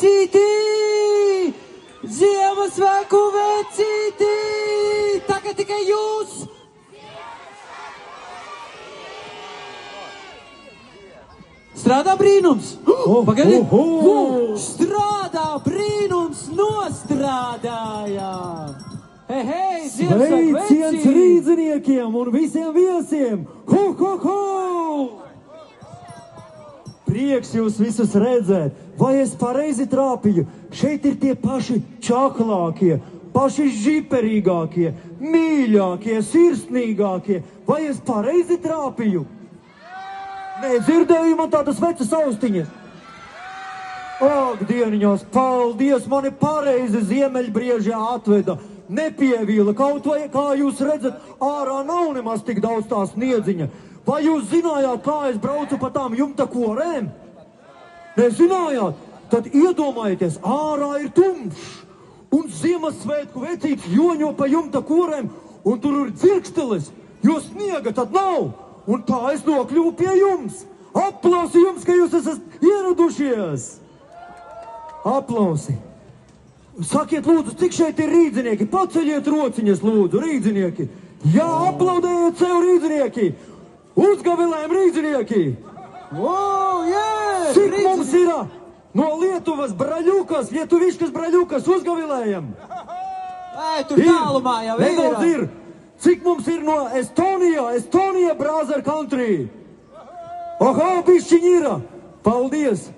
vecītī! Ziemassvētku vecītī! Tagad tikai jūs! Strādā brīnums! Pagaidiet! Strādā brīnums! Nostrādājām! Hei, Sveiciens rīdziniekiem un visiem viesiem! Ho, ho, ho! Prieks jūs visus redzēt! Vai es pareizi trāpīju? Šeit ir tie paši čaklākie, paši žiperīgākie, mīļākie, sirsnīgākie. Vai es pareizi trāpīju? Nedzirdēju man tādas vecas austiņas. Ak, dieniņos, paldies, mani pareizi ziemeļbriežā atveda. Nepievīla, kaut vai, kā jūs redzat, ārā nav nemaz tik daudz tā sniedziņa. Vai jūs zinājāt, kā es braucu pa tām jumta korēm? Nezinājāt? Tad iedomājieties, ārā ir tumšs, un Ziemassvētku vecīts joņo pa jumta korēm, un tur ir dzirksteles, jo sniega tad nav. Un tā es nokļuvu pie jums. Aplausi jums, ka jūs esat ieradušies. Aplausi. Sakiet, lūdzu, cik šeit ir rīdzinieki? Paceļiet rociņas, lūdzu, rīdzinieki. Jā, aplaudējiet sev, rīdzinieki. Uzgavilējam, rīdzinieki. Cik mums ir no Lietuvas braļukas, lietuviškas braļukas, uzgavilējam. Tur tālumā jau ir. Cik mums ir no Estonija, Brother Country? Oho, bišķiņ ir. Paldies.